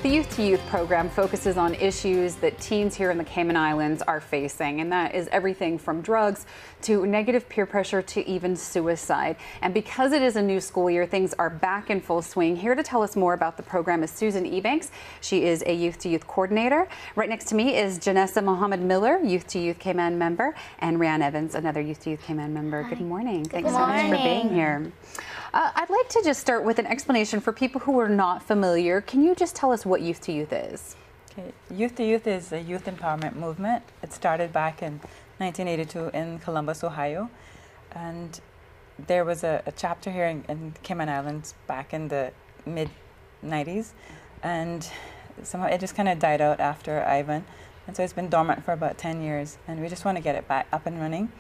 The Youth to Youth program focuses on issues that teens here in the Cayman Islands are facing, and that is everything from drugs to negative peer pressure to even suicide. And because it is a new school year, things are back in full swing. Here to tell us more about the program is Susan Ebanks. She is a Youth to Youth coordinator. Right next to me is Janessa Mohammed Miller, Youth to Youth Cayman member, and Ryan Evans, another Youth to Youth Cayman member. Good morning. Thanks so much for being here. I'd like to just start with an explanation for people who are not familiar. Can you just tell us what Youth to Youth is? Okay. Youth to Youth is a youth empowerment movement. It started back in 1982 in Columbus, Ohio. And there was a chapter here in Cayman Islands back in the mid-90s. And somehow it just kind of died out after Ivan. And so it's been dormant for about 10 years. And we just want to get it back up and running.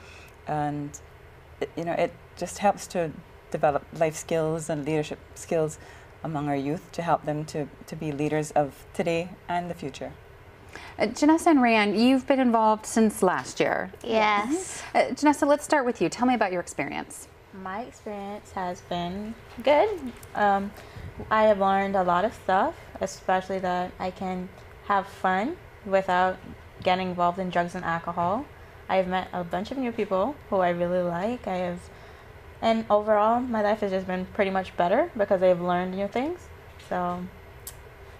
And, it just helps to develop life skills and leadership skills among our youth to help them to be leaders of today and the future. Janessa and Ryan, you've been involved since last year. Yes. Janessa, let's start with you. Tell me about your experience. My experience has been good. I have learned a lot of stuff, especially that I can have fun without getting involved in drugs and alcohol. I've met a bunch of new people who I really like. And overall, my life has just been pretty much better because I've learned new things. So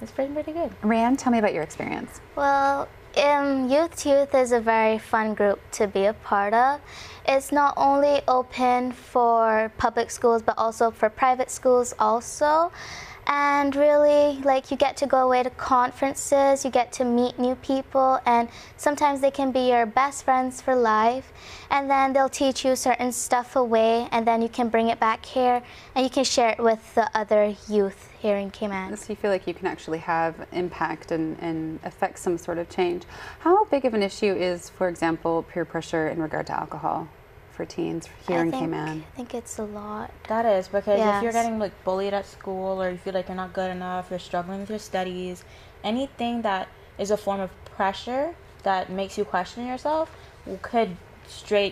it's been pretty good. Ryan, tell me about your experience. Well, Youth to Youth is a very fun group to be a part of. It's not only open for public schools, but also for private schools also. And really, you get to go away to conferences, you get to meet new people, and sometimes they can be your best friends for life. And then they'll teach you certain stuff away, and then you can bring it back here, and you can share it with the other youth here in Cayman. So you feel like you can actually have impact and affect some sort of change. How big of an issue is, for example, peer pressure in regard to alcohol for teens here in Cayman? I think it's a lot. That is, because if you're getting bullied at school, or you feel like you're not good enough, you're struggling with your studies, anything that is a form of pressure that makes you question yourself could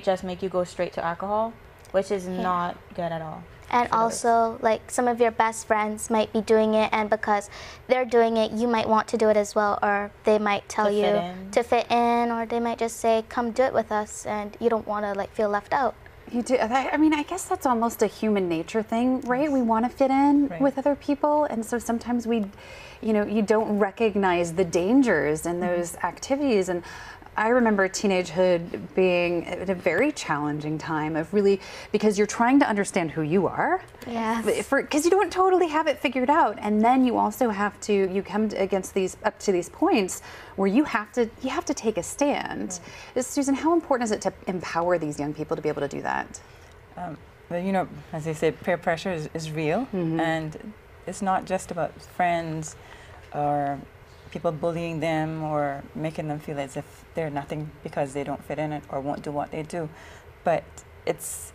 just make you go straight to alcohol, which is not good at all. And also, some of your best friends might be doing it, and because they're doing it, you might want to do it as well, or they might tell you to fit in, or they might just say, come do it with us, and you don't want to feel left out. You do. I mean, I guess that's almost a human nature thing, right? We want to fit in with other people, and so sometimes you don't recognize the dangers in those activities. And I remember teenagehood being a very challenging time of really, because you're trying to understand who you are. Yes. Because you don't totally have it figured out, and then you also have to, you come up to these points where you have to take a stand. Susan, how important is it to empower these young people to be able to do that? Well, as they say, peer pressure is real, and it's not just about friends or people bullying them or making them feel as if they're nothing because they don't fit in it or won't do what they do. But it's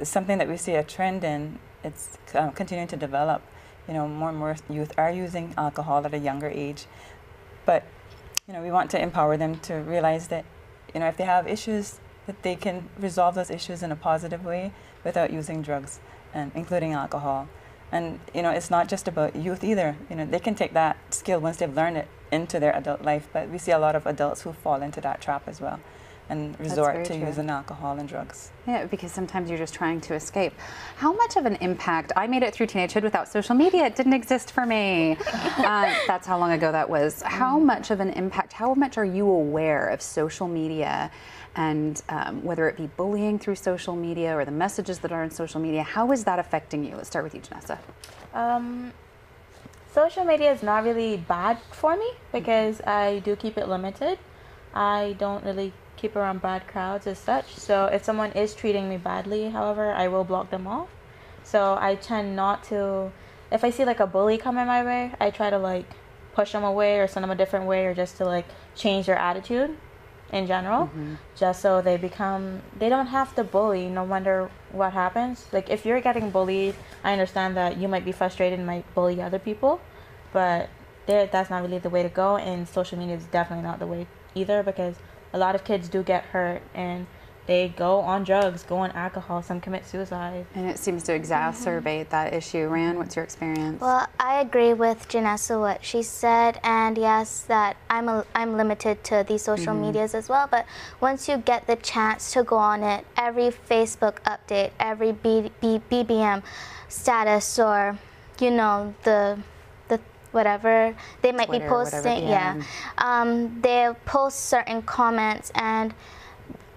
something that we see a trend in. It's continuing to develop. More and more youth are using alcohol at a younger age. But, we want to empower them to realize that, if they have issues, that they can resolve those issues in a positive way without using drugs, and including alcohol. And, it's not just about youth either. They can take that skill once they've learned it into their adult life, but we see a lot of adults who fall into that trap as well and resort to using alcohol and drugs. Yeah, because sometimes you're just trying to escape. How much of an impact, I made it through teenagehood without social media, it didn't exist for me. That's how long ago that was. How much of an impact, how much are you aware of social media, and whether it be bullying through social media or the messages that are in social media, how is that affecting you? Let's start with you, Janessa. Social media is not really bad for me because I do keep it limited. I don't really keep around bad crowds as such. So if someone is treating me badly, however, I will block them off. So I tend not to, if I see a bully coming my way, I try to push them away or send them a different way, or just to change their attitude in general, just so they don't have to bully no matter what happens. If you're getting bullied, I understand that you might be frustrated and might bully other people, but that's not really the way to go, and social media is definitely not the way either, because a lot of kids do get hurt and They go on drugs, go on alcohol, some commit suicide. And it seems to exacerbate that issue. Rand, what's your experience? Well, I agree with Janessa what she said, and yes, that I'm limited to these social medias as well. But once you get the chance to go on it, every Facebook update, every BBM status, or you know the whatever they might Twitter, be posting, they'll post certain comments and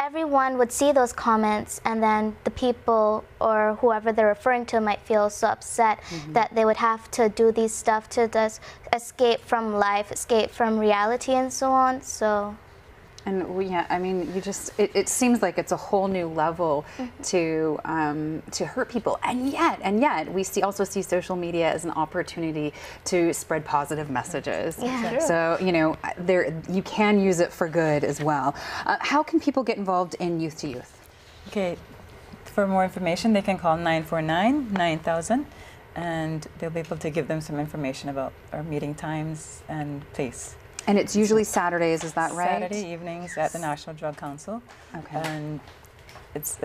everyone would see those comments, and then the people or whoever they're referring to might feel so upset that they would have to do these stuff to just escape from life, escape from reality, and so on. So. And I mean, it seems like it's a whole new level to hurt people, and yet we also see social media as an opportunity to spread positive messages. Yeah. So you can use it for good as well. How can people get involved in Youth to Youth? Okay, for more information, they can call 949-9000, and they'll be able to give them some information about our meeting times and place. And it's usually Saturdays, is that right? Saturday evenings at the National Drug Council. Okay. And it's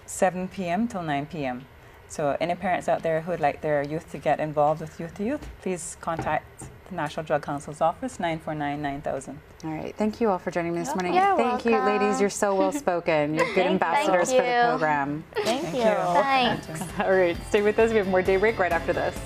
7 p.m. till 9 p.m. So any parents out there who would like their youth to get involved with Youth to Youth, please contact the National Drug Council's office, 949-9000. All right. Thank you all for joining me this morning. You're Thank you, welcome. ladies. You're so well spoken. You're good ambassadors for the you. program. Thank you. Thanks. All right. Stay with us. We have more Daybreak right after this.